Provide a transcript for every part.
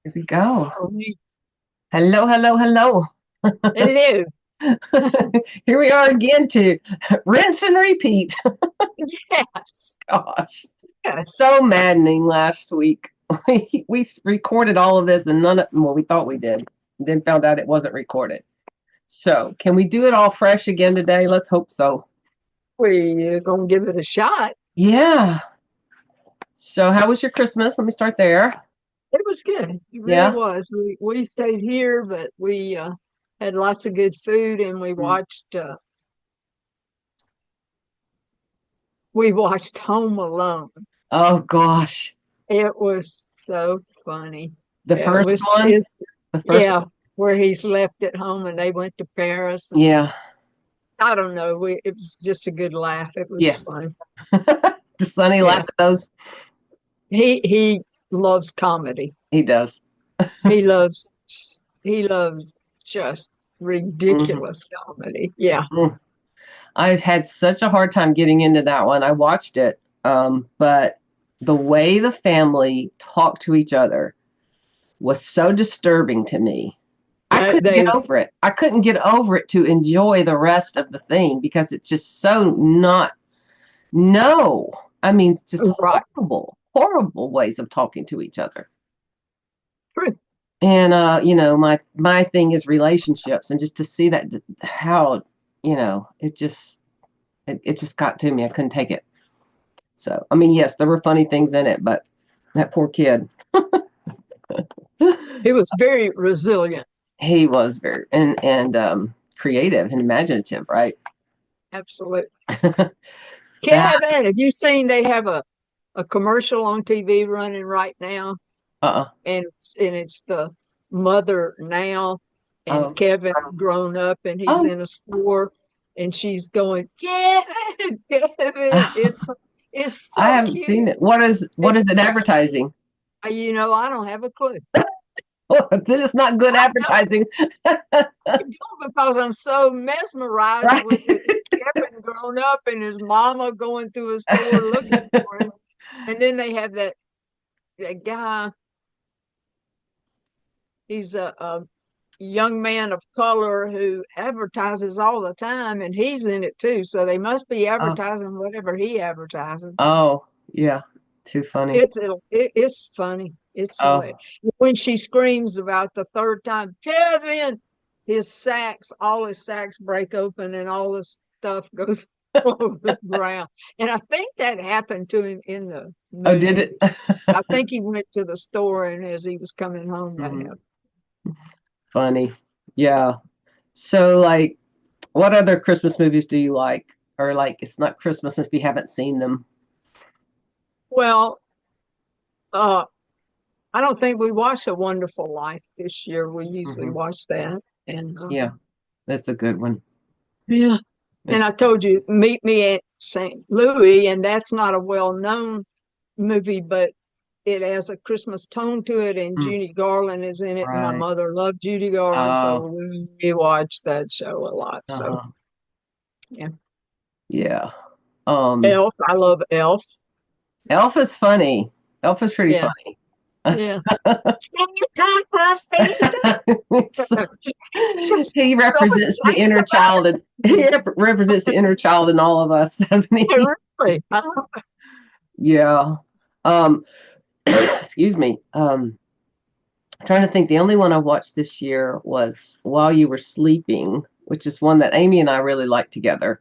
Here we go. Alright. Hello, hello, hello. Hello. Here we are again to rinse and repeat. Yes. Gosh, Yes. so maddening last week. We recorded all of this and well, we thought we did, then found out it wasn't recorded. So, can we do it all fresh again today? Let's hope so. We're gonna give it a shot. Yeah. So, how was your Christmas? Let me start there. It was good. It really Yeah. was. We stayed here, but we had lots of good food, and Mm. we watched Home Alone. Oh, gosh. It was so funny. The It first was one? it's The first yeah, where he's left at home and they went to Paris, and Yeah. I don't know. It was just a good laugh. It was Yeah. fun. Does Sonny laugh Yeah. at those? He loves comedy. He does. He loves he loves just Mhm. ridiculous comedy. Yeah. Mm. I've had such a hard time getting into that one. I watched it, but the way the family talked to each other was so disturbing to me. I couldn't get They over it. I couldn't get over it to enjoy the rest of the thing because it's just so not, no. I mean, it's just right. horrible, horrible ways of talking to each other. True. And my thing is relationships, and just to see that how, it just got to me. I couldn't take it. So, I mean, yes, there were funny things in it, but that poor kid, He was very resilient. he was very and creative and imaginative, right? Absolutely. That Kevin, have you seen they have a commercial on TV running right now? uh And it's the mother now, and oh Kevin grown up, and he's oh in a store, and she's going, Kevin, Kevin. It's I so haven't cute. seen it. What is It's it advertising? I don't have a clue. Oh, this is not good I don't, advertising, I don't because I'm so mesmerized with right? this Kevin grown up and his mama going through a store looking for him. And then they have that guy. He's a young man of color who advertises all the time, and he's in it too. So they must be Oh, advertising whatever he advertises. oh, yeah, too funny. It's funny. It's Oh, hilarious. When she screams about the third time, Kevin, all his sacks break open, and all the stuff goes over the ground. And I think that happened to him in the oh, did movie. it? I think he went to the store, and as he was coming home, that Mhm. happened. Funny, yeah. So, like, what other Christmas movies do you like? Or like, it's not Christmas if you haven't seen them. Well, uh, I don't think we watched A Wonderful Life this year. We usually Hmm. watch that. And Yeah, that's a good one. yeah. And It's I told you, Meet Me at St. Louis, and that's not a well-known movie, but it has a Christmas tone to it, and mm, Judy Garland is in it, and my right. mother loved Judy Garland, Oh, so we watched that show a lot. So uh-huh. yeah. Yeah. Um, Elf, I love Elf. Elf is funny. Elf is pretty Yeah, funny. yeah. Can you talk for Santa? It's just He so represents the excited inner about child, and he represents the inner child in all of us, doesn't it. he? Really. Yeah. Um, excuse me. Trying to think. The only one I watched this year was While You Were Sleeping, which is one that Amy and I really like together.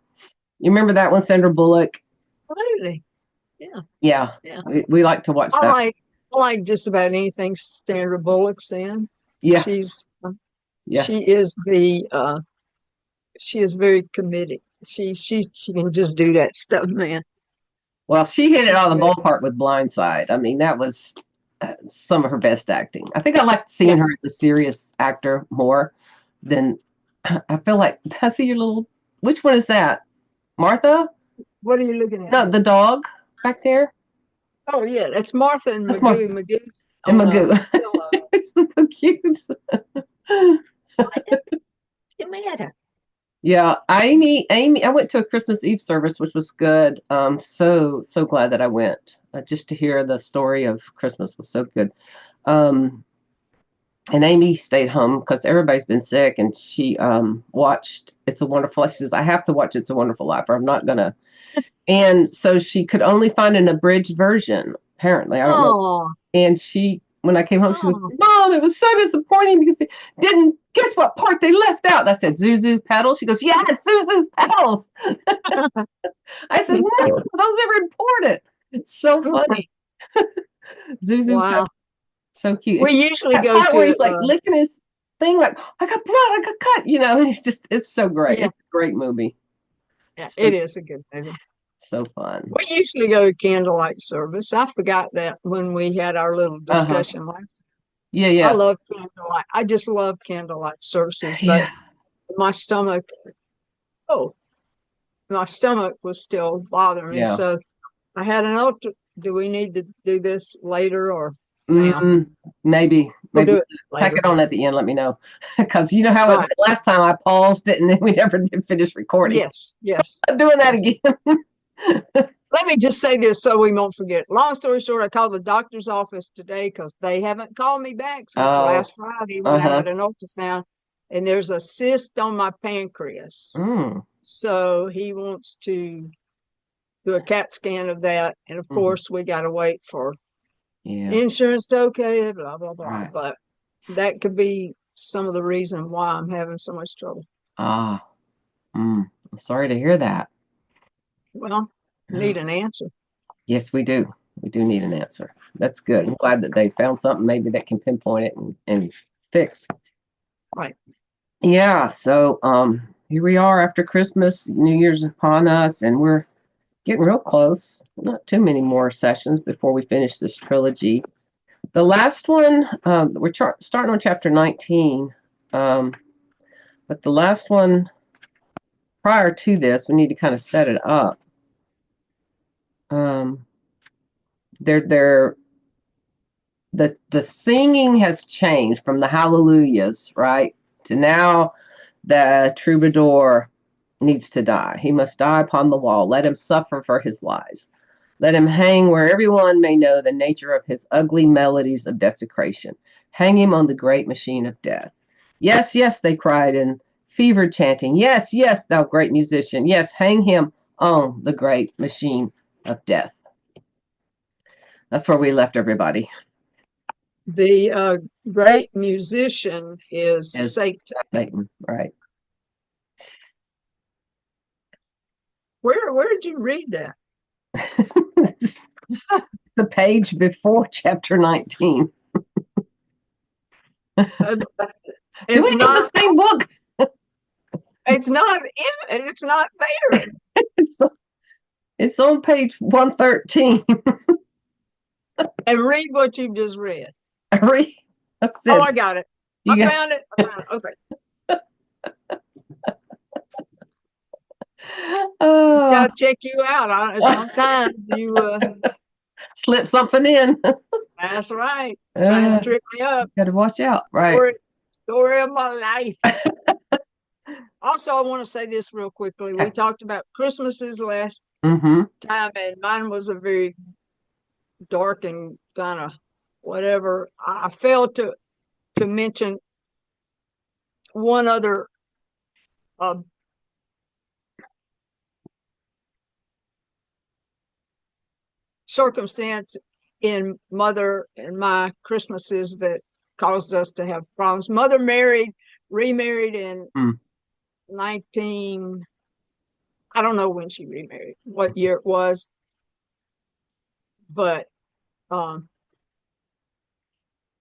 You remember that one, Sandra Bullock? Absolutely. Yeah, Yeah, yeah. we like to watch I that. like I like just about anything Sandra Bullock's in. Yeah, She's yeah. she is the she is very committed. She can just do that stuff, man. Well, she hit it She's on the good. ballpark with Blindside. I mean, that was some of her best acting. I think I liked Yeah. seeing her as a serious actor more than I feel like. I see your little. Which one is that? Martha? What are you looking at? No, the dog back there. Oh yeah, that's Martha and That's Martha Magoo. Magoo's and on a Magoo. pillow. It's so cute. What the matter? Yeah, Amy. I went to a Christmas Eve service, which was good. So glad that I went. Just to hear the story of Christmas was so good. Um, and Amy stayed home because everybody's been sick, and she watched It's a Wonderful Life. She says, I have to watch It's a Wonderful Life, or I'm not gonna. And so she could only find an abridged version, apparently. I don't know. Oh, And when I came home, she was, oh. Mom, it was so disappointing because they didn't, guess what part they left out? And I said, Zuzu's pedals. She goes, yeah, Zuzu's pedals. I said, no, those are important. It's so funny. Zuzu pedals, Wow. so cute. We It's usually that go part where to, he's like licking his thing, like, I got blood, I got cut, and it's so great. yeah, It's a great movie. yeah, So, it is a good movie. so fun. We usually go to candlelight service. I forgot that when we had our little Uh-huh. discussion last. Yeah, I yeah. love candlelight. I just love candlelight services, but Yeah. my stomach, oh, my stomach was still bothering me. Yeah. So I had an ultra. Do we need to do this later or now? Mm, We'll maybe do it tack later. it on at the end. Let me know, because you know how it Right. went last time. I paused it and then we never did finish recording. Yes, yes, I'm doing that yes. again. Let me just say this so we won't forget. Long story short, I called the doctor's office today because they haven't called me back since Oh, last Friday when I uh-huh. had an ultrasound, and there's a cyst on my pancreas. Mm, So he wants to do a CAT scan of that. And of hmm. course, we got to wait for Yeah. insurance to okay it, blah, blah, blah. Right. But that could be some of the reason why I'm having so much trouble. Ah. I'm sorry to hear that. Well, need an answer. Yes, we do. We do need an answer. That's good. I'm glad that they found something maybe that can pinpoint it and fix. Right. Yeah. So here we are after Christmas. New Year's upon us, and we're getting real close. Not too many more sessions before we finish this trilogy. The last one, we're starting on chapter 19, um, but the last one prior to this, we need to kind of set it up. Um, they're the singing has changed from the hallelujahs, right, to now the troubadour needs to die. He must die upon the wall. Let him suffer for his lies. Let him hang where everyone may know the nature of his ugly melodies of desecration. Hang him on the great machine of death. Yes, yes, they cried in fevered chanting. Yes, yes, thou great musician. Yes, hang him on the great machine of death. That's where we left everybody. The great musician is Is Satan. Satan, right? Where did you read that? The page before chapter 19. Do we It's have not. the same book? It's not in. It's not there. It's, it's on page 113. And read what you just read. That's Oh, it. I got it. You I got, found it. I found it. Okay. Just got uh, to check you out. Sometimes you, slip something in. that's right. Trying to trip me up. Got to watch out, right? Story of my life. Also, I want to say this real quickly. We Okay. talked about Christmases last Mm-hmm. time, and mine was a very dark and kind of whatever. I failed to mention one other uh, circumstance in Mother and my Christmases that caused us to have problems. Mother remarried in Mm. 19, I don't know when she remarried, what year it was, but um,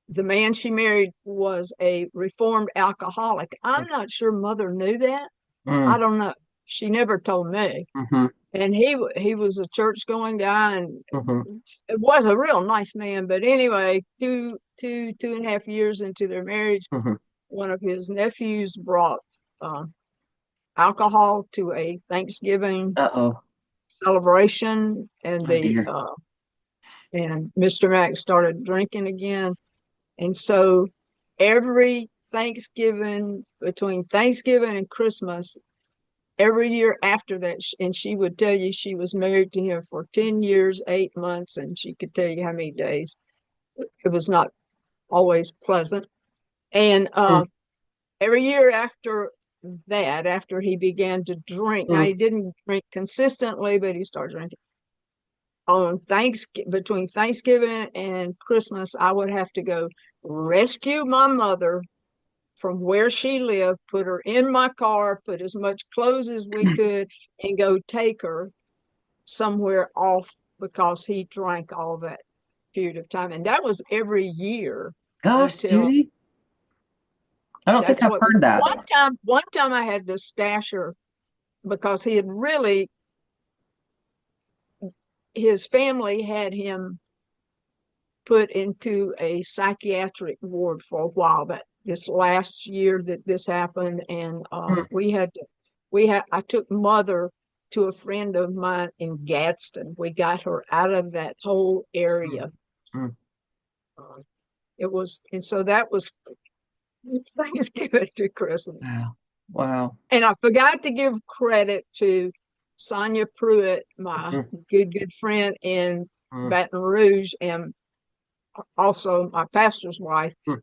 the man she married was a reformed alcoholic. I'm not sure Mother knew that. I Mm. don't know. She never told me. Mm-hmm. And he was a church going guy, and Mm-hmm. it was a real nice man. But anyway, two and a half years into their marriage, Mm-hmm. one of his nephews brought uh, alcohol to a Thanksgiving Uh-oh. celebration, and Oh the dear. and Mr. Max started drinking again. And so every Thanksgiving, between Thanksgiving and Christmas, every year after that, and she would tell you she was married to him for 10 years, 8 months, and she could tell you how many days. It was not always pleasant. And Mm, every year after that, after he began to drink, now mm, he didn't drink consistently, but he started drinking. On Thanksgiving, between Thanksgiving and Christmas, I would have to go rescue my mother from where she lived, put her in my car, put as much clothes as we could, and go take her somewhere off because he drank all that period of time. And that was every year gosh, until Judy, I don't think that's I've what heard that. one time I had to stash her because he had really his family had him put into a psychiatric ward for a while. That this last year that this happened, and Mm, I took mother to a friend of mine in Gadsden. We got her out of that whole mm, area. mm. Uh, it was, and so that was Thanksgiving to Christmas. Wow. Wow. And I forgot to give credit to Sonia Pruitt, my Mm, good friend in mm, Baton Rouge, and also my pastor's wife. mm,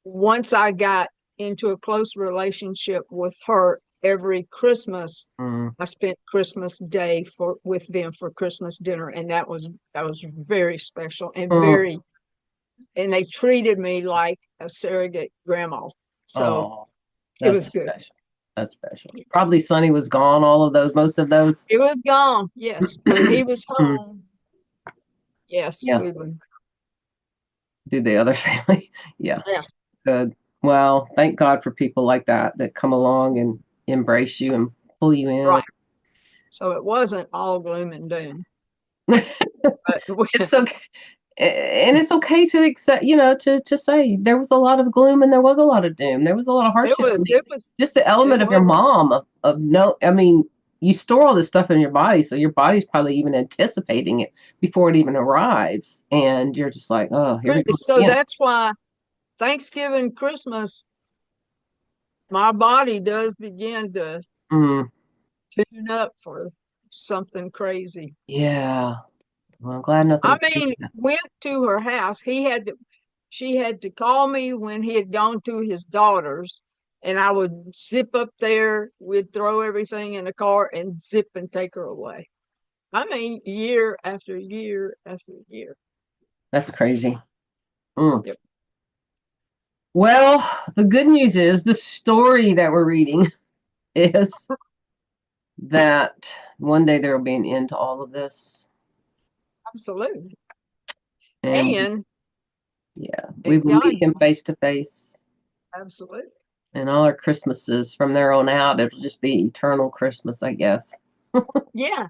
Once I got into a close relationship with her, every Christmas mm. I spent Christmas Day for with them for Christmas dinner, and that was very special and Mm. very, and they treated me like a surrogate grandma. So Oh, it that's was good. special. That's special. Probably Sonny was gone, all of those, most of those. It was gone, yes. When he was Mm, home, yes, yeah, we would. do the other family. Yeah, Yeah, good. Well, thank God for people like that that come along and embrace you and pull you in. right. So it wasn't all gloom and doom, but It's okay. And it's okay to accept, to say there was a lot of gloom and there was a lot of doom. There was a lot of it hardship. I was, mean, it was, just the it element of your was. mom of no, I mean, you store all this stuff in your body, so your body's probably even anticipating it before it even arrives, and you're just like, oh, here we go So again. that's why Thanksgiving, Christmas, my body does begin to Mm, tune up for something crazy. yeah. Well, I'm glad nothing I crazy mean, went to her house. She had to call me when he had gone to his daughter's, and I would zip up there. We'd throw everything in the car and zip and take her away. I mean, year after year after year. That's crazy. Mm. Yep. Well, the good news is the story that we're reading is that one day there will be an end to all of this. Absolutely. And And yeah, we and will God, meet him face to face. absolutely. And all our Christmases from there on out, it'll just be eternal Christmas, I guess. Yeah,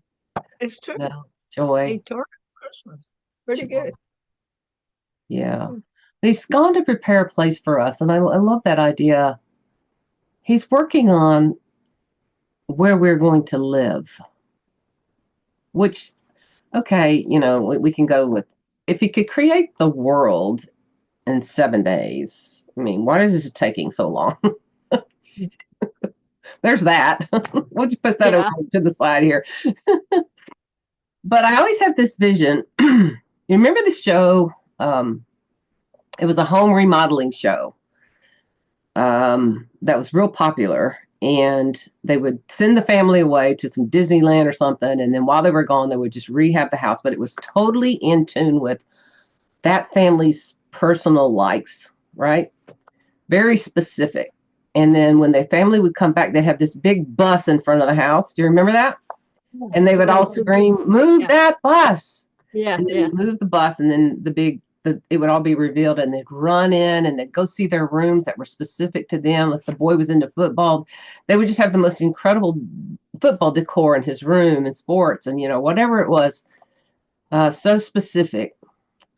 it's true. No, joy, Eternal Christmas. Pretty joy. good. Yeah. He's gone to prepare a place for us. And I love that idea. He's working on where we're going to live, which, okay, we can go with if he could create the world in 7 days. I mean, why is this taking so long? There's that. We'll just put that over Yeah. to the side here. But I always have this vision. You remember the show? It was a home remodeling show that was real popular. And they would send the family away to some Disneyland or something. And then while they were gone, they would just rehab the house. But it was totally in tune with that family's personal likes, right? Very specific. And then when the family would come back, they'd have this big bus in front of the house. Do you remember that? And they would all scream, "Move Yeah. that bus!" Yeah. And then Yeah. he'd move the bus, and then it would all be revealed, and they'd run in and they'd go see their rooms that were specific to them. If the boy was into football, they would just have the most incredible football decor in his room and sports, and whatever it was, so specific.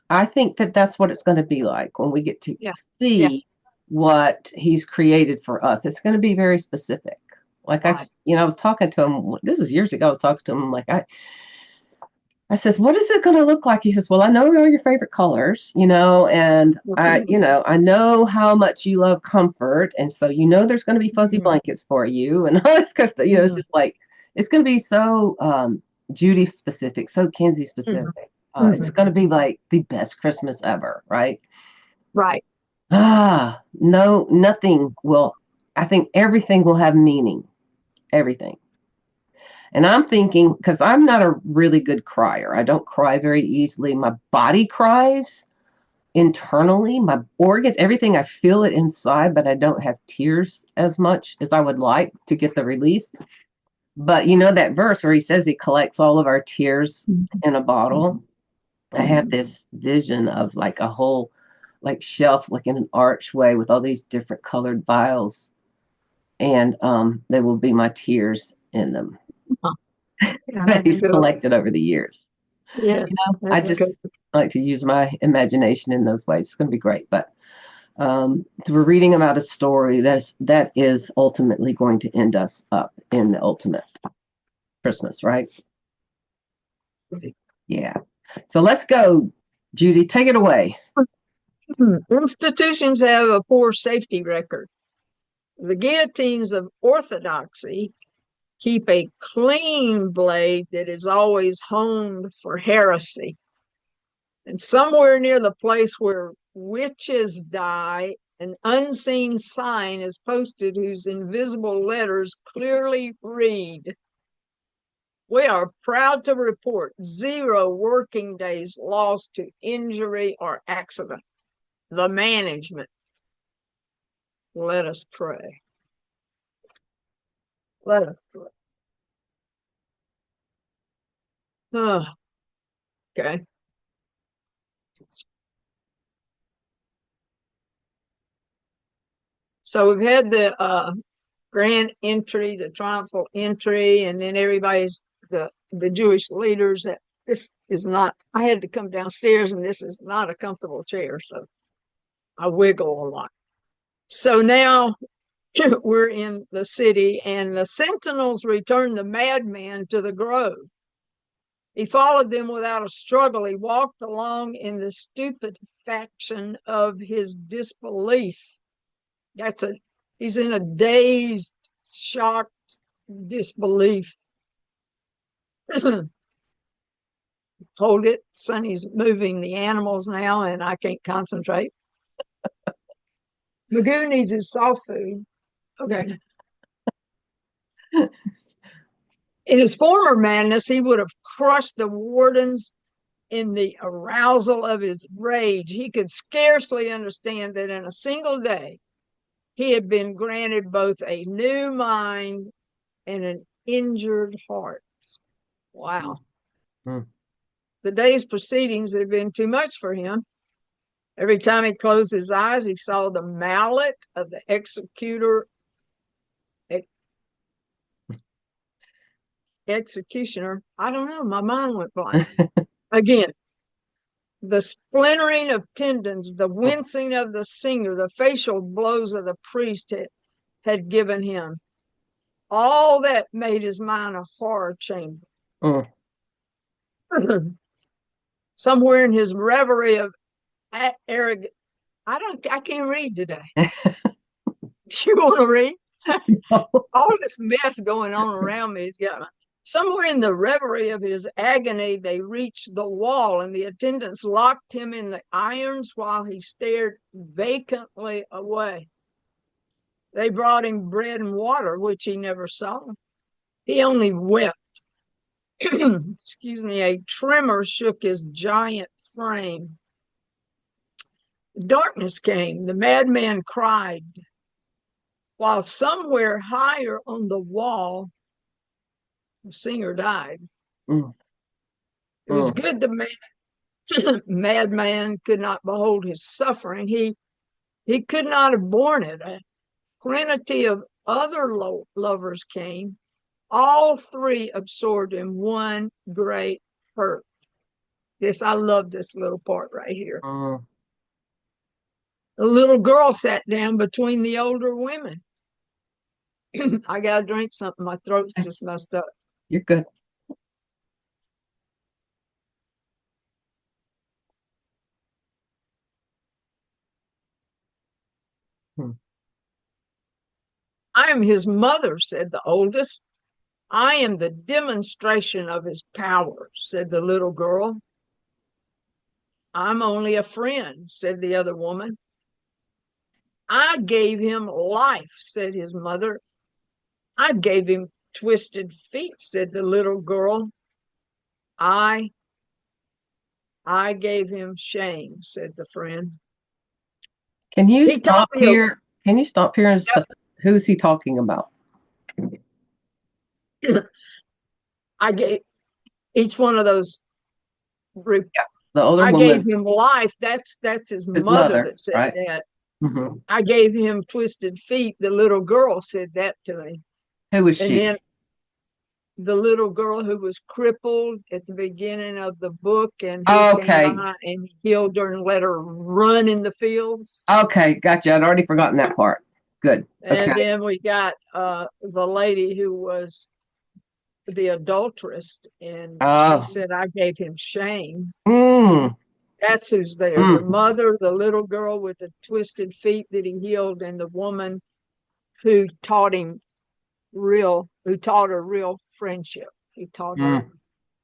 I think that that's what it's going to be like when we get to Yeah. Yeah. see what he's created for us. It's going to be very specific. Like Right. I was talking to him. This is years ago. I was talking to him. Like I says, what is it going to look like? He says, well, I know all your favorite colors, and I know how much you love comfort, and so there's going to be fuzzy Mhm. blankets for you, and all this kind of stuff. It's Mhm. just like it's going to be so Judy specific, so Kenzie Mhm. specific. It's Mhm. going to be like the best Christmas ever, right? Right. No, nothing will. I think everything will have meaning. Everything. And I'm thinking, because I'm not a really good crier, I don't cry very easily. My body cries internally, my organs, everything, I feel it inside, but I don't have tears as much as I would like to get the release. But you know that verse where he says he collects all of our tears in a bottle? I have this vision of like a whole like shelf, like in an archway with all these different colored vials, and they will be my tears in them Yeah, that that's he's good. collected over the years. Yeah, You know, I that's good. just like to use my imagination in those ways. It's going to be great. But so we're reading about a story that is ultimately going to end us up in the ultimate Christmas, right? Yeah. So let's go, Judy. Take it away. Institutions have a poor safety record. The guillotines of orthodoxy keep a clean blade that is always honed for heresy. And somewhere near the place where witches die, an unseen sign is posted whose invisible letters clearly read, "We are proud to report 0 working days lost to injury or accident. The management." Let us pray. Let us pray. Oh, okay. So we've had the grand entry, the triumphal entry, and then everybody's the Jewish leaders that this is not. I had to come downstairs, and this is not a comfortable chair, so I wiggle a lot. So now we're in the city, and the sentinels returned the madman to the grove. He followed them without a struggle. He walked along in the stupefaction of his disbelief. That's a He's in a dazed, shocked disbelief. Hold it. Sonny's moving the animals now, and I can't concentrate. Magoo needs his soft food. Okay. In his former madness, he would have crushed the wardens in the arousal of his rage. He could scarcely understand that in a single day, he had been granted both a new mind and an injured heart. Wow. Hmm. The day's proceedings had been too much for him. Every time he closed his eyes, he saw the mallet of the executioner. I don't know, my mind went blank. Again, the splintering of tendons, the wincing of the singer, the facial blows of the priest had given him. All that made his mind a horror chamber. Mm. Somewhere in his reverie of arrogant, I can't read today. Do you want to read? All this mess going on around me has got me. Somewhere in the reverie of his agony, they reached the wall, and the attendants locked him in the irons while he stared vacantly away. They brought him bread and water, which he never saw. He only wept. Excuse me, a tremor shook his giant frame. Darkness came. The madman cried, while somewhere higher on the wall, the singer died. Mm. It was Mm. good the madman could not behold his suffering. He could not have borne it. A trinity of other lovers came. All 3 absorbed in one great hurt. I love this little part right here. Mm. The little girl sat down between the older women. I gotta drink something. My throat's just messed up. You're good. Hmm. "I am his mother," said the oldest. "I am the demonstration of his power," said the little girl. "I'm only a friend," said the other woman. I gave him life, said his mother. I gave him twisted feet, said the little girl. I I gave him shame, said the friend. Can you He taught stop me here? Can you stop here and who is he talking about? I gave each one of those. The older I gave woman, him life. That's his his mother mother, that said right? that. Hmm. I gave him twisted feet. The little girl said that to him. Who is And she? then the little girl who was crippled at the beginning of the book, and he came Okay. by and healed her and let her run in the fields. Okay. Gotcha. I'd already forgotten that part. Good. Okay. And then we got the lady who was the adulteress, and she Oh. said, I gave him shame. Mm, That's who's there. The mm, mother, the little girl with the twisted feet that he healed, and the woman who who taught her real friendship. He taught her mm,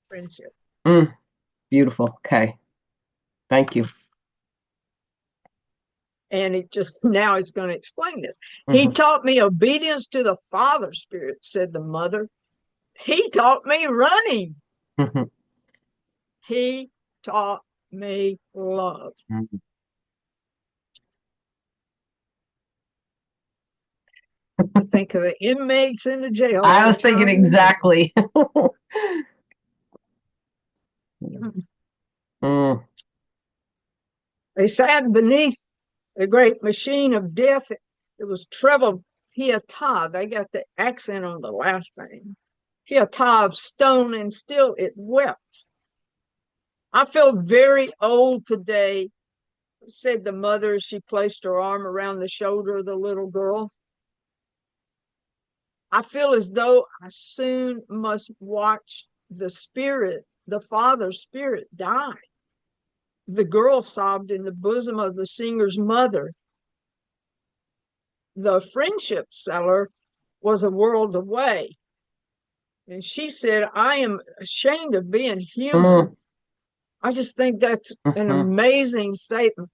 friendship. mm. Beautiful. Okay. Thank you. And he just now he's going to explain it. He Hmm. taught me obedience to the Father Spirit, said the mother. He taught me running. Hmm. He taught me love. I think of the inmates in the jail I all was the thinking time. exactly. Mm, They sat beneath the great machine of death. It was treble pietà. They got the accent on the last name. Pietà of stone, and still it wept. I feel very old today, said the mother as she placed her arm around the shoulder of the little girl. I feel as though I soon must watch the spirit, the Father's spirit, die. The girl sobbed in the bosom of the singer's mother. The friendship seller was a world away. And she said, I am ashamed of being human. mm, I just think that's an mhm. amazing statement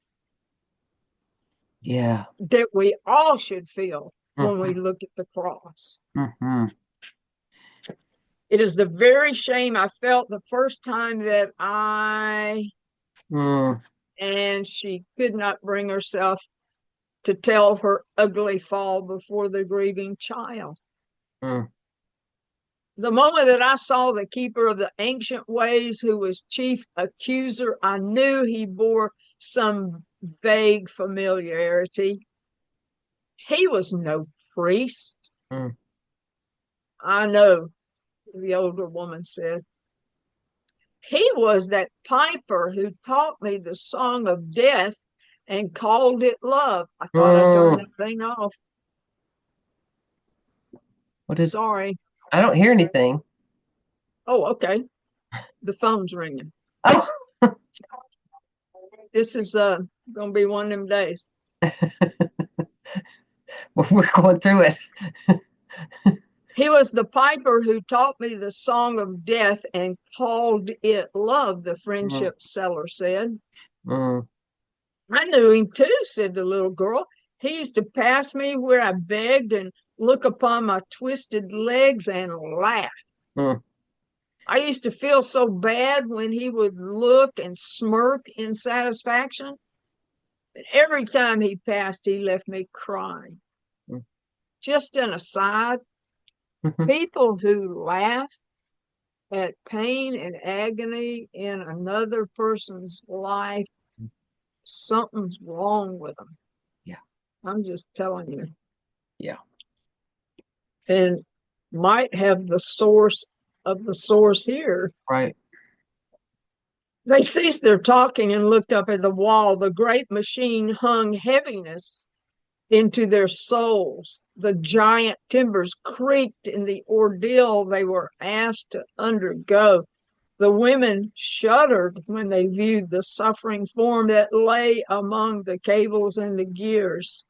Yeah. that we all should feel when we Hmm. look at the cross. Hmm. It is the very shame I felt the first time that Mm, and she could not bring herself to tell her ugly fall before the grieving child. mm, The moment that I saw the keeper of the ancient ways, who was chief accuser, I knew he bore some vague familiarity. He was no priest. mm. I know, the older woman said. He was that piper who taught me the song of death and called it love. I thought I'd turn Mm. that thing off. What is? Sorry. I don't hear anything. Oh, okay. The phone's ringing. Oh, This is going to be one of them days. we're going through it. He was the piper who taught me the song of death and called it love, the Mm, friendship seller said. mm, I knew him too, said the little girl. He used to pass me where I begged and look upon my twisted legs and laugh. mm, I used to feel so bad when he would look and smirk in satisfaction. But every time he passed, he left me crying. mm, Just an aside, mhm. people who laugh at pain and agony in another person's life, something's wrong with them. Yeah, I'm just telling you. yeah, And might have the source of the source here. right. They ceased their talking and looked up at the wall. The great machine hung heaviness into their souls. The giant timbers creaked in the ordeal they were asked to undergo. The women shuddered when they viewed the suffering form that lay among the cables and the gears.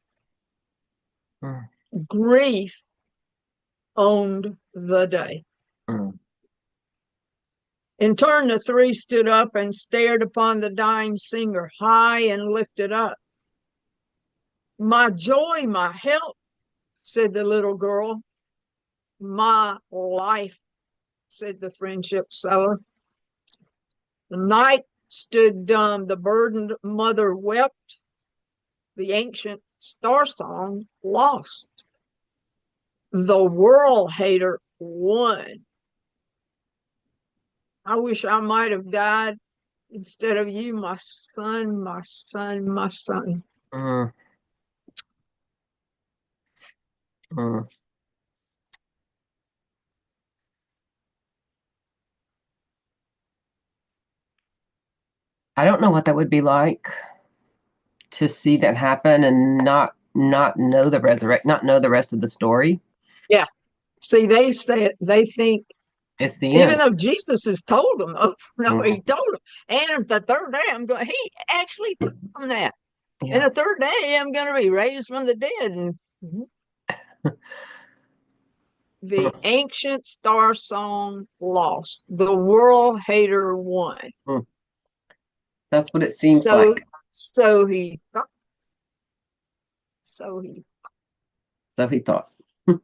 Mm, Grief owned the day. mm, In turn, the three stood up and stared upon the dying singer, high and lifted up. My joy, my help, said the little girl. My life, said the friendship seller. The night stood dumb, the burdened mother wept, the ancient star song lost. The world hater won. I wish I might have died instead of you, my son, my son, my son. Mm, mm. I don't know what that would be like to see that happen and not know the not know the rest of the story. Yeah. See, they say it, they think, It's the even end. though Jesus has told them, oh, no, he Mm, told them. And the third day, I'm going, he actually told them that. And yeah. the third day, I'm going to be raised from the dead. And the Mm, ancient star song lost. The world hater won. mm. That's what it seems So, like. so he thought, so he, So he thought. and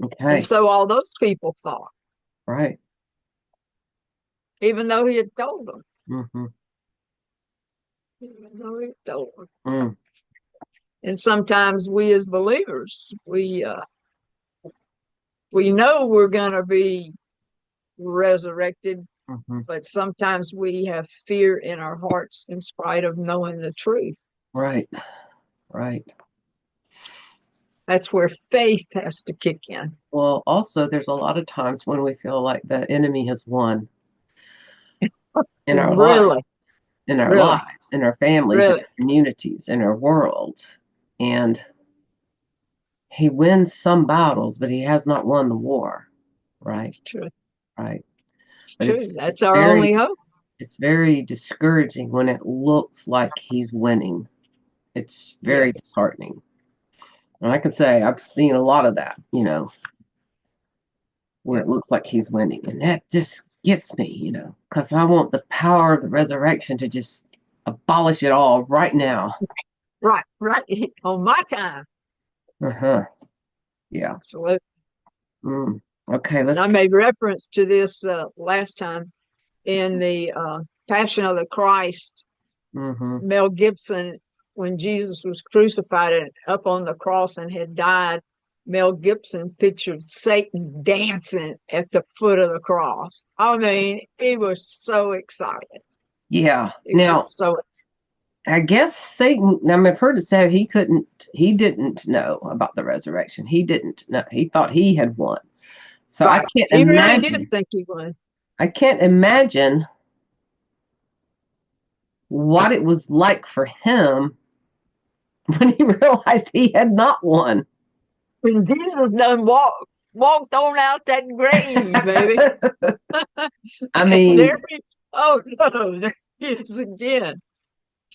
Okay. so all those people thought, Right. even though he had told them, Hmm. even though he had told them. Mm, And sometimes we as believers, we know we're going to be resurrected, hmm. but sometimes we have fear in our hearts in spite of knowing the truth. Right. Right. That's where faith has to kick in. Well, also, there's a lot of times when we feel like the enemy has won in our lives, Really, really, in our families, in really. our communities, in our world. And he wins some battles, but he has not won the war. Right. It's true. Right. It's But true. it's That's our very only hope. discouraging when it looks like he's winning. It's very Yes. disheartening. And I can say I've seen a lot of that, where Yeah. it looks like he's winning. And that just gets me, because I want the power of the resurrection to just abolish it all right now. Right, right. On my time. Uh-huh. Yeah. Absolutely. Mm. Okay, And let's. I made reference to this last time in the Passion of the Christ. Mm-hmm. Mel Gibson, when Jesus was crucified and up on the cross and had died, Mel Gibson pictured Satan dancing at the foot of the cross. I mean, he was so excited. Yeah. He was Now, so I guess Satan, I mean, I've heard it said he didn't know about the resurrection. He didn't know. He thought he had won. So right. He really did think he won. I can't imagine what it was like for him when he realized he had not won. When Jesus done walked on out that grave, baby. I And there mean, he, oh no, there he is again.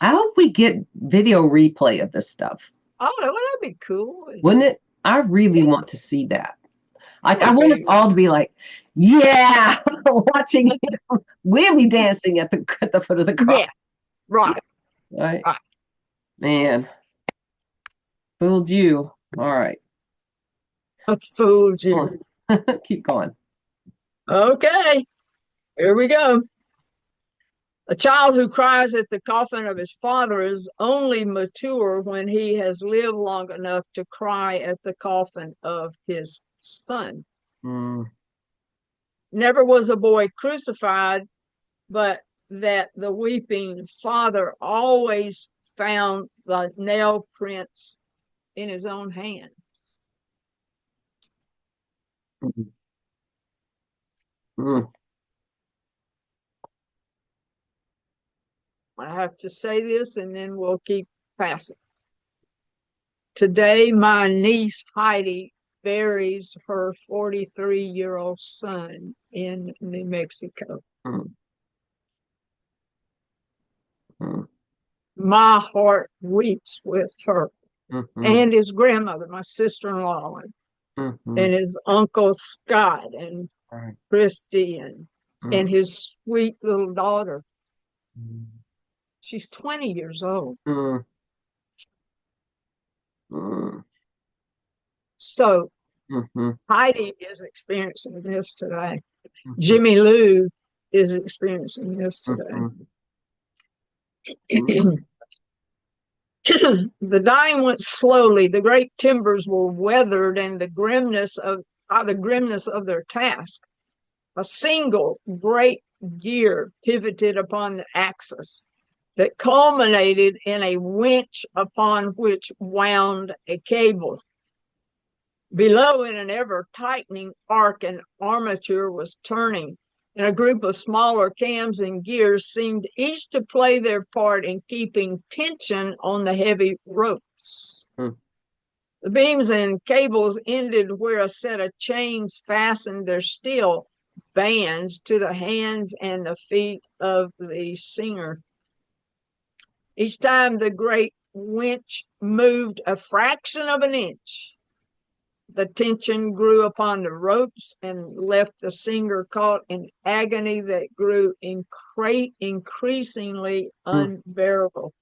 I hope we get video replay of this stuff. Oh, that'd be cool. Wouldn't it? I really Yeah, want to see that. it I would want us be. all to be like, yeah, watching him. We'll be dancing at the foot of the cross. Yeah, right, Yeah, right. right. Man, fooled you. All right. I fooled Come you. on. Keep going. Okay, here we go. A child who cries at the coffin of his father is only mature when he has lived long enough to cry at the coffin of his son. Mm, Never was a boy crucified, but that the weeping father always found the nail prints in his own hand. mm, mm. I have to say this and then we'll keep passing. Today, my niece Heidi buries her 43-year-old son in New Mexico. Mm, mm, My heart weeps with her mhm, and his grandmother, my sister-in-law, mhm. and his uncle Scott and All right. Christy and Mm, his sweet little daughter. mm, She's 20 years old. mm. Mm. So Mm-hmm. Heidi is experiencing this today. Mm-hmm. Jimmy Lou is experiencing this today. Mm-hmm. Mm. The dying went slowly. The great timbers were weathered, and the grimness of their task. A single great gear pivoted upon the axis that culminated in a winch upon which wound a cable. Below, in an ever tightening arc, an armature was turning, and a group of smaller cams and gears seemed each to play their part in keeping tension on the heavy ropes. Mm. The beams and cables ended where a set of chains fastened their steel bands to the hands and the feet of the singer. Each time the great winch moved a fraction of an inch, the tension grew upon the ropes and left the singer caught in agony that grew increasingly Mm. unbearable.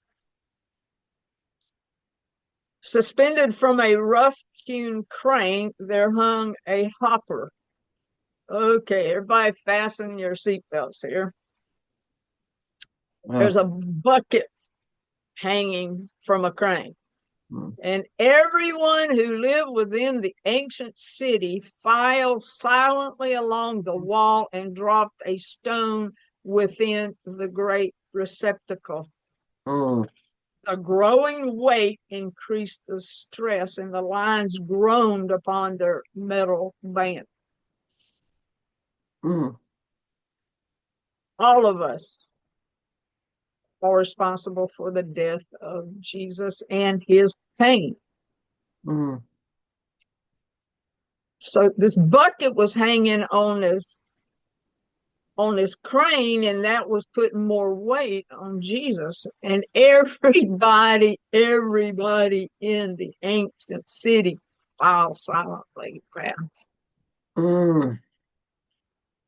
Suspended from a rough-hewn crane, there hung a hopper. Okay, everybody fasten your seatbelts here. Wow. There's a bucket hanging from a crane. Mm. And everyone who lived within the ancient city filed silently along the wall and dropped a stone within the great receptacle. Mm. A growing weight increased the stress, and the lines groaned upon their metal band. Mm. All of us are responsible for the death of Jesus and his pain. Mm. So this bucket was hanging on this crane, and that was putting more weight on Jesus. And everybody in the ancient city filed silently past. Mm.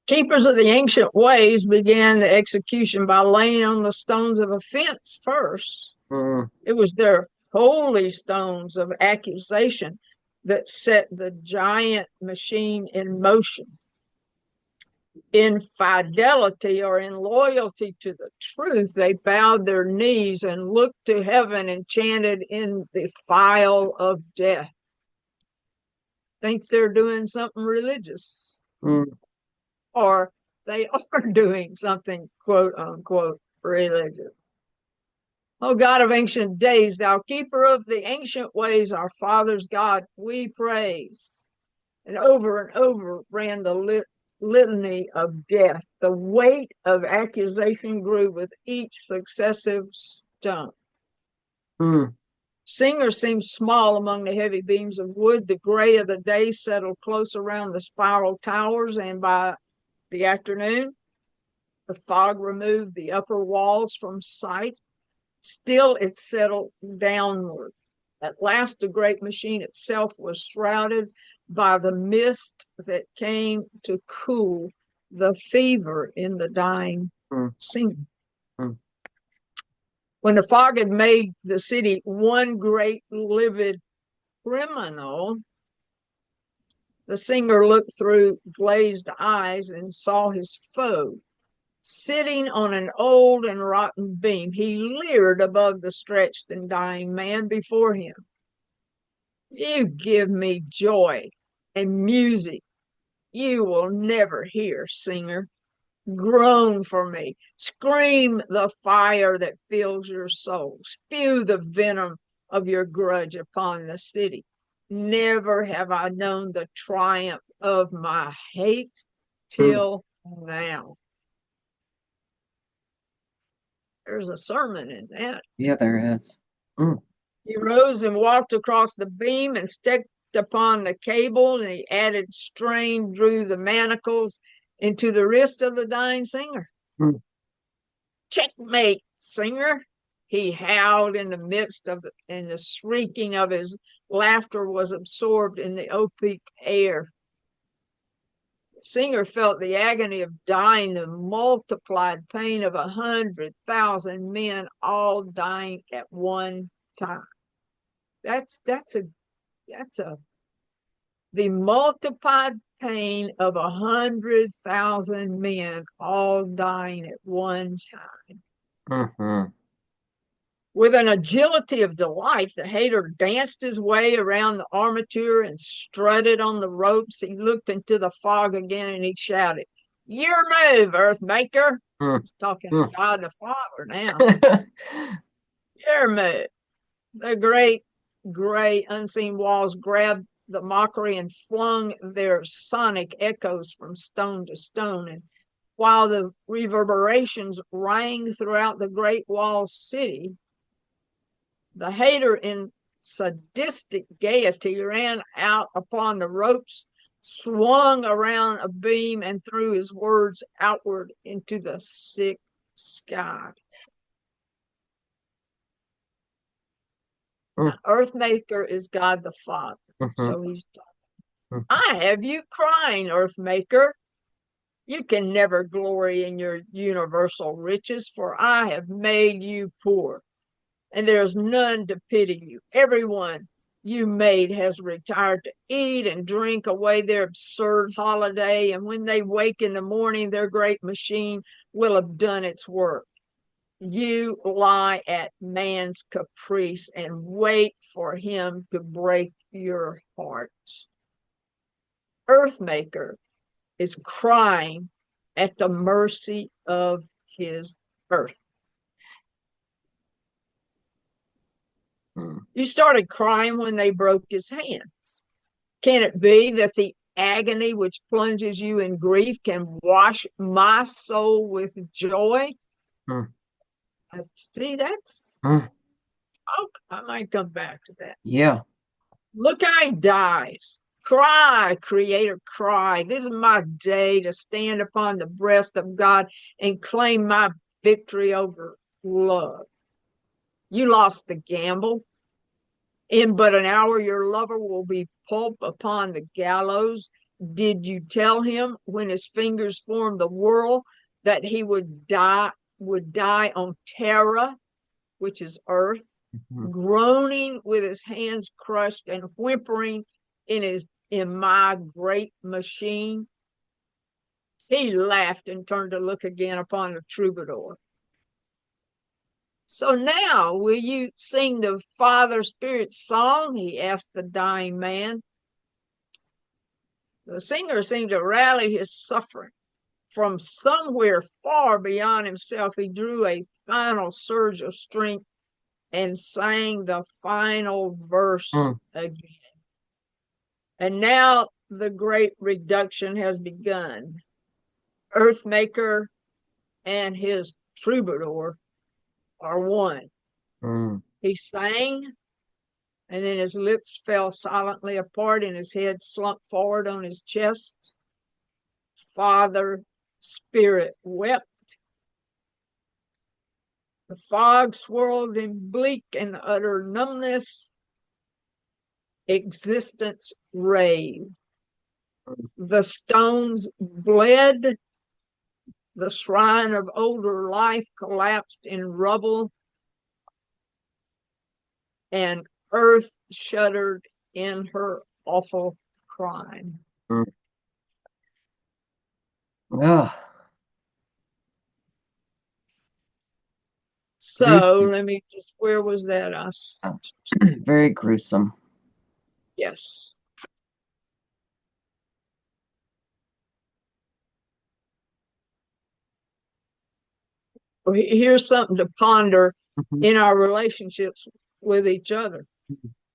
Keepers of the ancient ways began the execution by laying on the stones of offense first. Mm. It was their holy stones of accusation that set the giant machine in motion. In fidelity or in loyalty to the truth, they bowed their knees and looked to heaven and chanted in the file of death. Think they're doing something religious, Mm. or they are doing something quote unquote religious. O God of ancient days, thou keeper of the ancient ways, our fathers' God, we praise. And over ran the litany of death. The weight of accusation grew with each successive stone. Mm. Singer seemed small among the heavy beams of wood. The gray of the day settled close around the spiral towers, and by the afternoon, the fog removed the upper walls from sight. Still, it settled downward. At last, the great machine itself was shrouded by the mist that came to cool the fever in the dying Mm. singer. Mm. When the fog had made the city one great livid criminal, the singer looked through glazed eyes and saw his foe sitting on an old and rotten beam. He leered above the stretched and dying man before him. You give me joy and music you will never hear, singer. Groan for me. Scream the fire that fills your soul. Spew the venom of your grudge upon the city. Never have I known the triumph of my hate Mm. till now. There's a sermon in that. Yeah, there is. Mm. He rose and walked across the beam and stepped upon the cable, and the added strain drew the manacles into the wrist of the dying singer. Mm. Checkmate, singer, he howled in the midst of it, and the shrieking of his laughter was absorbed in the opaque air. Singer felt the agony of dying, the multiplied pain of 100,000 men all dying at one time. That's a that's a the multiplied pain of 100,000 men all dying at one time. Mm-hmm. With an agility of delight, the hater danced his way around the armature and strutted on the ropes. He looked into the fog again and he shouted, "Your move, Earthmaker." He's talking to God the Father now. Your move. The great gray unseen walls grabbed the mockery and flung their sonic echoes from stone to stone. And while the reverberations rang throughout the great walled city, the hater in sadistic gaiety ran out upon the ropes, swung around a beam, and threw his words outward into the sick sky. Now, Earthmaker is God the Father. Mm-hmm. So he's talking. I have you crying, Earthmaker. You can never glory in your universal riches, for I have made you poor, and there is none to pity you. Everyone you made has retired to eat and drink away their absurd holiday, and when they wake in the morning, their great machine will have done its work. You lie at man's caprice and wait for him to break your heart. Earthmaker is crying at the mercy of his earth. You started crying when they broke his hands. Can it be that the agony which plunges you in grief can wash my soul with joy? See, that's, I might come back to that. Yeah. Look how he dies. Cry, Creator, cry. This is my day to stand upon the breast of God and claim my victory over love. You lost the gamble. In but an hour, your lover will be pulp upon the gallows. Did you tell him when his fingers formed the whirl that he would die on Terra, which is earth, groaning with his hands crushed and whimpering in my great machine? He laughed and turned to look again upon the troubadour. So now, will you sing the Father Spirit's song? He asked the dying man. The singer seemed to rally his suffering. From somewhere far beyond himself, he drew a final surge of strength and sang the final verse again. And now the great reduction has begun. Earthmaker and his troubadour are one. He sang, and then his lips fell silently apart and his head slumped forward on his chest. Father Spirit wept. The fog swirled in bleak and utter numbness. Existence raved. The stones bled. The shrine of older life collapsed in rubble, and earth shuddered in her awful crime. So let me just, where was that? Very gruesome. Yes. Here's something to ponder in our relationships with each other.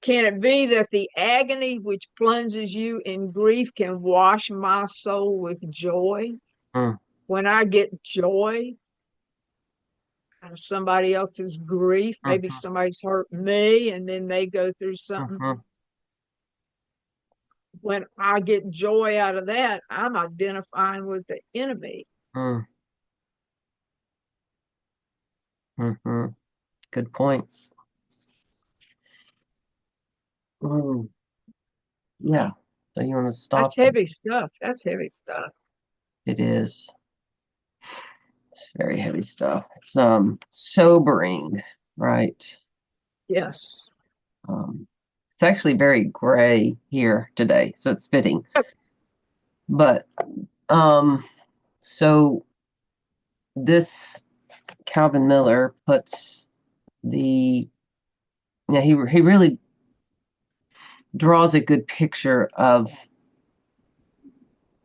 Can it be that the agony which plunges you in grief can wash my soul with joy? When I get joy out of somebody else's grief, maybe somebody's hurt me and then they go through something. When I get joy out of that, I'm identifying with the enemy. Good point. Yeah. So you want to stop? That's heavy stuff. That's heavy stuff. It is. It's very heavy stuff. It's sobering, right? Yes. It's actually very gray here today, so it's fitting. But um, so this Calvin Miller puts the yeah he really draws a good picture of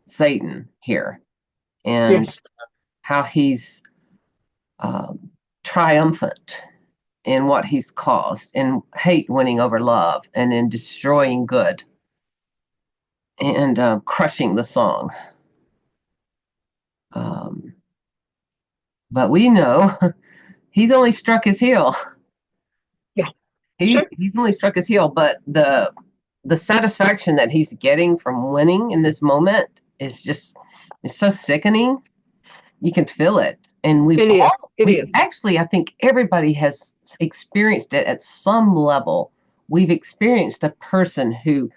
Satan here and Yes. how he's um, triumphant in what he's caused, in hate winning over love, and in destroying good and crushing the song. Um, but we know he's only struck his heel. Yeah. He Sure. he's only struck his heel, but the satisfaction that he's getting from winning in this moment is just it's so sickening. You can feel it, and It is. It we is. actually I think everybody has experienced it at some level. We've experienced a person who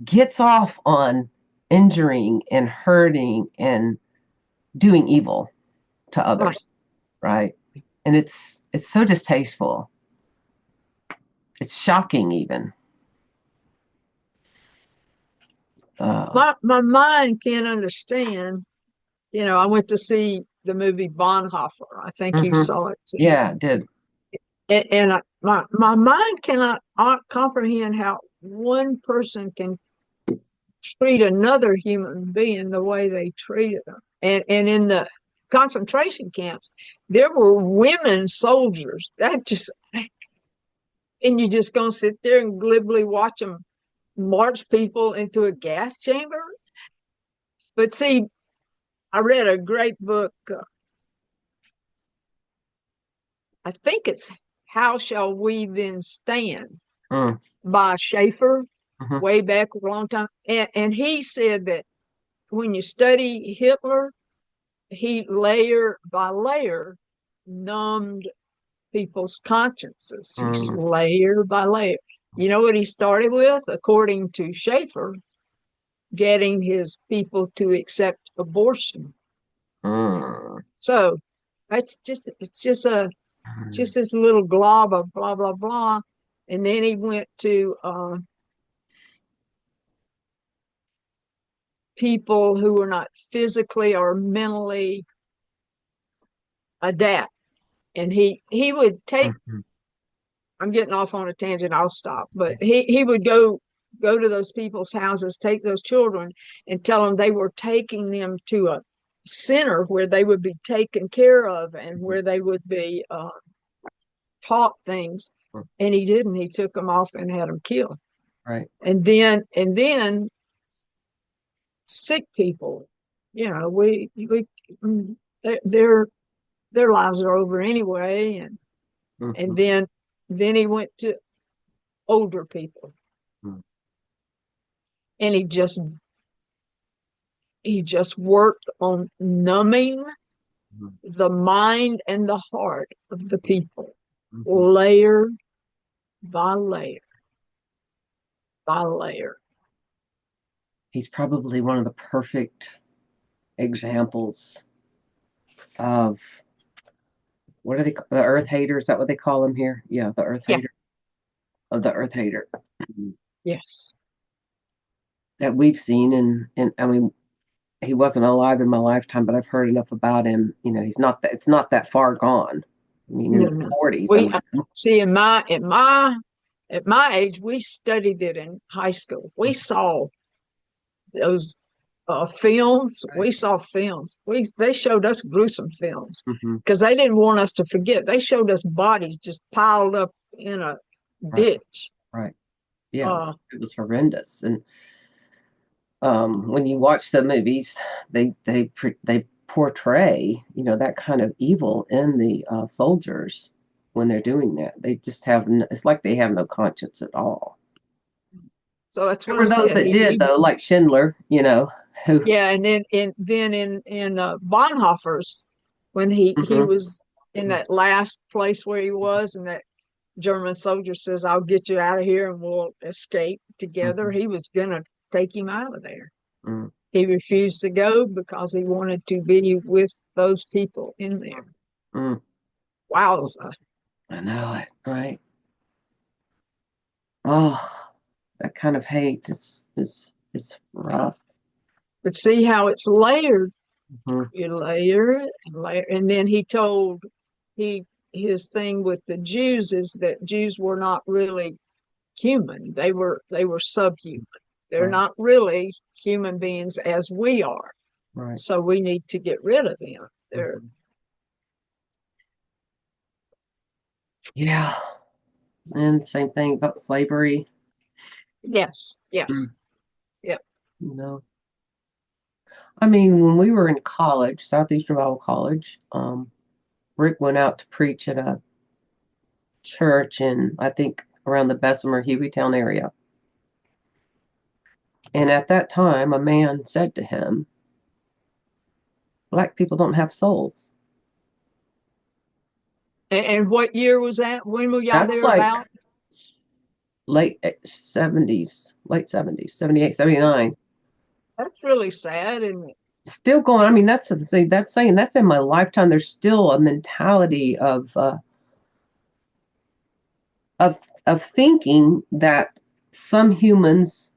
gets off on injuring and hurting and doing evil to Right. others, right? And it's so distasteful. It's shocking even. Uh, My mind can't understand. I went to see the movie Bonhoeffer. I think you mhm. saw it too. Yeah, it did. My mind cannot comprehend how one person can treat another human being the way they treated them. And in the concentration camps, there were women soldiers. That just and you just gonna sit there and glibly watch them march people into a gas chamber. But see, I read a great book. I think it's How Shall We Then Stand Mm, by Schaefer, mhm, way back a long time. And he said that when you study Hitler, he layer by layer numbed people's consciences. He's mm, layer by layer. You know what he started with, according to Schaefer? Getting his people to accept abortion. mm, So it's just this little glob of blah blah blah. And then he went to people who were not physically or mentally adapt. And he would take, mhm, I'm getting off on a tangent, I'll stop. But he would go to those people's houses, take those children and tell them they were taking them to a center where they would be taken care of and mhm. where they would be taught things. And he didn't. He took them off and had them killed. Right. And then sick people, we their their lives are over anyway. And Mhm, then he went to older people, mhm, and he just worked on numbing mhm, the mind and the heart of the people, mhm. layer by layer by layer. He's probably one of the perfect examples of what are they? The Earth hater? Is that what they call him here? Yeah, the Earth Yeah. hater of the Earth hater Yes. that we've seen, and I mean, he wasn't alive in my lifetime, but I've heard enough about him. He's not that. It's not that far gone. I mean, in No, the no. 40s. I We mean, see at my age, we studied it in high school. We saw those films. We right. saw films. They showed us gruesome films Hmm. because they didn't want us to forget. They showed us bodies just piled up in a Right. ditch. Right. Yeah, Uh, it was horrendous. And when you watch the movies, they portray that kind of evil in the soldiers when they're doing that. They just have it's like they have no conscience at all. so that's There what I were those said. that did though, like Schindler, who. Yeah, and then in Bonhoeffer's, when he Mhm, was in that last place where he was, and that German soldier says, "I'll get you out of here and we'll escape together." mhm, He was gonna take him out of there. mm, He refused to go because he wanted to be with those people in there. mm. Wow. I know it, right? Oh, that kind of hate is rough. But see how it's layered. Mhm. You layer it and layer, and then he told he his thing with the Jews is that Jews were not really human. They were subhuman. They're Right, not really human beings as we are. right. So we need to get rid of them. They're Mhm. Yeah, and same thing about slavery. yes, yes, Mm. yep. You know, I mean, when we were in college, Southeastern Bible College, Rick went out to preach at a church in, I think, around the Bessemer Hueytown area. And at that time, a man said to him, "Black people don't have souls." And what year was that? When were y'all That's there like about? late 70s, late 70s, 78, 79. That's really sad, isn't it? Still going. I mean, that's saying that's in my lifetime. There's still a mentality of thinking that some humans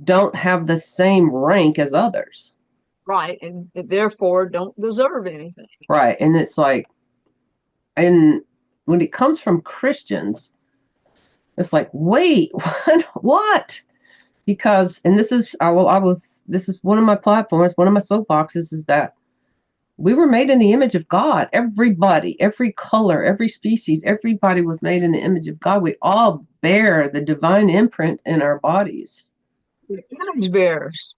don't have the same rank as others. Right, and therefore don't deserve anything. Right. And it's like, and when it comes from Christians, it's like, wait, what? Because, and this is, this is one of my platforms, one of my soapboxes is that we were made in the image of God. Everybody, every color, every species, everybody was made in the image of God. We all bear the divine imprint in our bodies, Image bearers.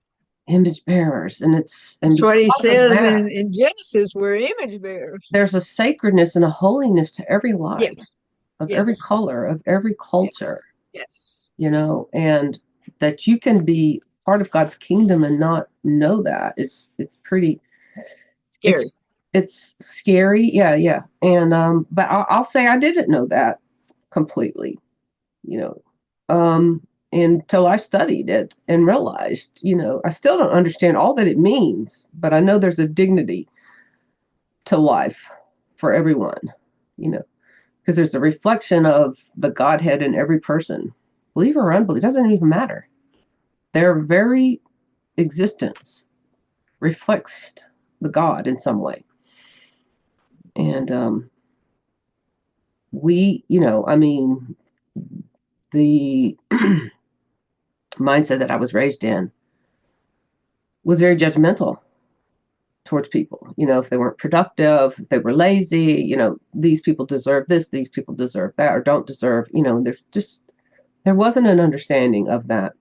image bearers. And That's what he because of says that, in Genesis. We're image bearers. there's a sacredness and a holiness to every life, Yes, of every yes, color, of every culture, yes, yes. and that you can be part of God's kingdom and not know that. It's pretty, Scary. it's scary. Yeah, yeah. And but I'll say I didn't know that completely, you know, until I studied it and realized, I still don't understand all that it means, but I know there's a dignity to life for everyone, you know, because there's a reflection of the Godhead in every person. Believe or unbelieve, doesn't even matter. Their very existence reflects the God in some way. And I mean, the mindset that I was raised in was very judgmental towards people. If they weren't productive, if they were lazy, these people deserve this, these people deserve that, or don't deserve, there wasn't an understanding of that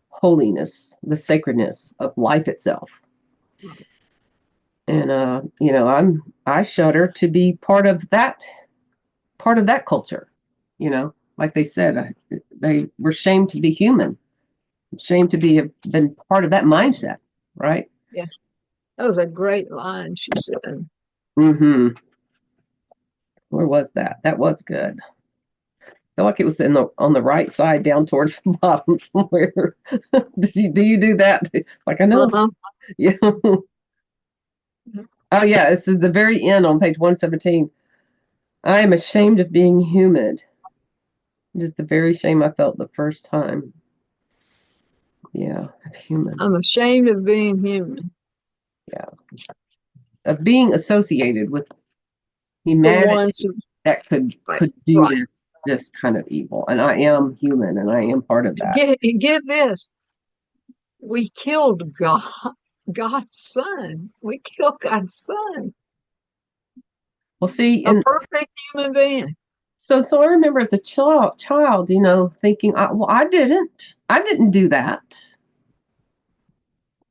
holiness, the sacredness of life itself. And I shudder to be part of that culture. Like they said, they were shamed to be human, shamed to have been part of that mindset, right? Yeah, that was a great line she said. Mm-hmm. Where was that? That was good. Feel like it was on the right side down towards the bottom somewhere. Do you do that? Like I know. Uh-huh. Yeah. Oh yeah, this is the very end on page 117. I am ashamed of being human. Just the very shame I felt the first time. Yeah, of human. I'm ashamed of being human. Yeah. Of being associated with The ones humanity who, that could right, could do right. this kind of evil. And I am human and I am part of that. Get this. We killed God's son. We killed God's son, Well, see, a and perfect human being. so I remember as a child, thinking, well, I didn't do that.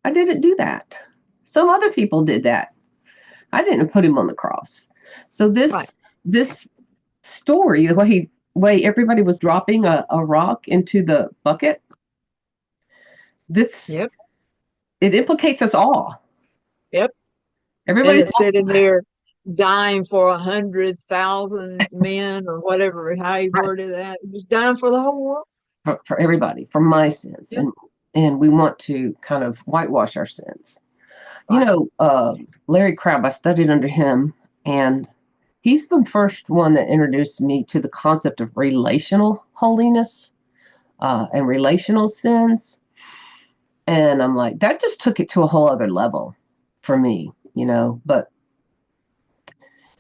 I didn't do that. Some other people did that. I didn't put him on the cross. So Right. this story, the way everybody was dropping a rock into the bucket, this Yep. it implicates us all. Yep. And Everybody's it said in there, dying for 100,000 men or whatever, how he right worded that. He was dying for the whole world. for everybody, for my sins, Yep. and we want to kind of whitewash our sins. Right. Larry Crabb, I studied under him, and he's the first one that introduced me to the concept of relational holiness and relational sins. And I'm like, that just took it to a whole other level for me, But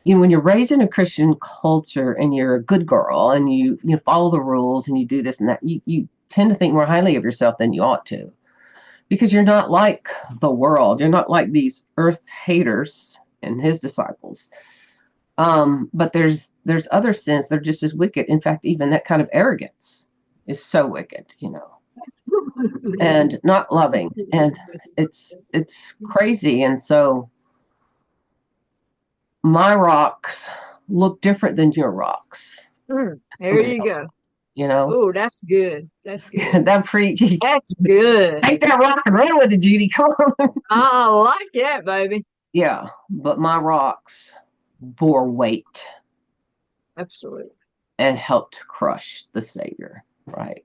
when you're raised in a Christian culture and you're a good girl and you follow the rules and you do this and that, you tend to think more highly of yourself than you ought to, because you're not like the world. You're not like these earth haters and his disciples. But there's other sins that are just as wicked. In fact, even that kind of arrogance is so wicked, and not loving. And it's crazy. And so my rocks look different than your rocks. There you go. Oh, that's good. That's good. That preaching. That's good. Take that rock and run with it, Judy. Come on. I like that, baby. Yeah, but my rocks bore weight. Absolutely. And helped crush the Savior, right,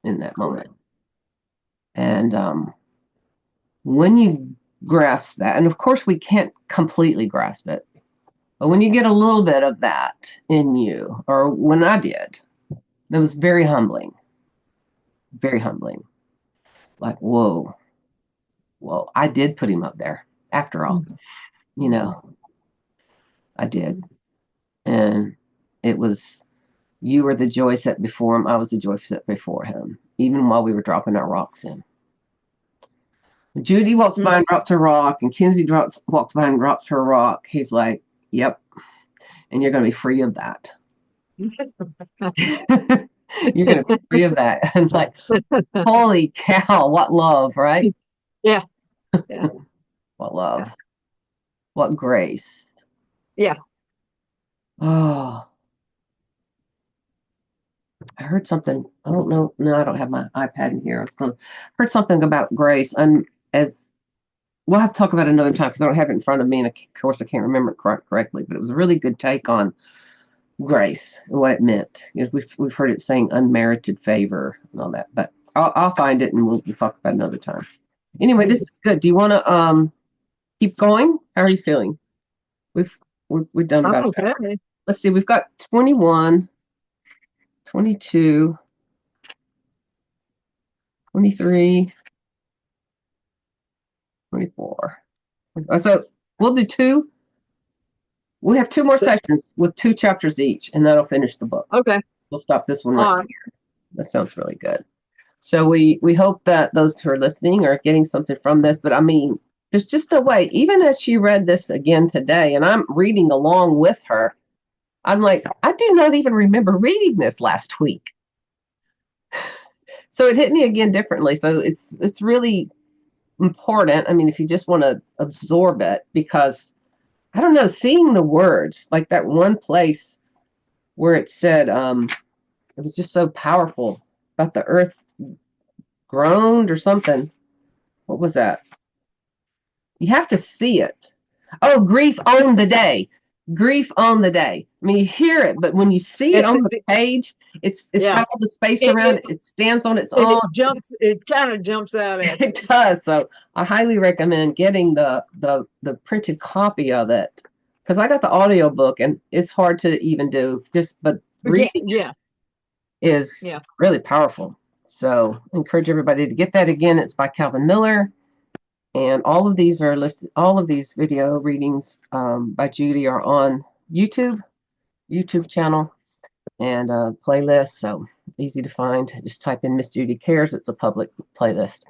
in that moment. And when you grasp that, and of course we can't completely grasp it, but when you get a little bit of that in you, or when I did, that was very humbling. Very humbling. Like, whoa, I did put him up there after all. I did. And it was, you were the joy set before him. I was the joy set before him, even while we were dropping our rocks in. Judy walks by and drops her rock, and Kenzie walks by and drops her rock. He's like, yep. And you're going to be free of that. You're going to be free of that. And like, holy cow, what love, right? Yeah. What love. Yeah. What grace. Yeah. Oh. I heard something. I don't know. No, I don't have my iPad in here. Heard something about grace. And we'll have to talk about it another time because I don't have it in front of me. And of course, I can't remember it correctly. But it was a really good take on grace and what it meant. We've heard it saying unmerited favor and all that. But I'll find it and we'll talk about it another time. Anyway, this is good. Do you want to keep going? How are you feeling? We've done about it. Let's see. We've got 21. 22, 23, 24. So we'll do two. We have two more sessions with 2 chapters each, and that'll finish the book. Okay. We'll stop this one right here. That sounds really good. So we hope that those who are listening are getting something from this. But I mean, there's just no way. Even as she read this again today, and I'm reading along with her, I'm like, I do not even remember reading this last week. So it hit me again differently. So it's really important. I mean, if you just want to absorb it, because I don't know, seeing the words, like that one place where it said, it was just so powerful about the earth groaned or something. What was that? You have to see it. Oh, grief on the day. Grief on the day. I mean, you hear it, but when you see it on the page, it's got all the space around it. It stands on its own. It kind of jumps out at it. It does. So I highly recommend getting the printed copy of it, because I got the audio book and it's hard to even do. But reading is really powerful. So I encourage everybody to get that. Again, it's by Calvin Miller. And all of these are listed. All of these video readings by Judy are on YouTube channel and playlist. So easy to find. Just type in Miss Judy Cares. It's a public playlist.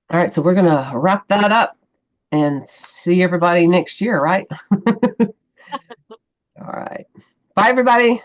All right, so we're gonna wrap that up and see everybody next year, right? All right. Bye, everybody.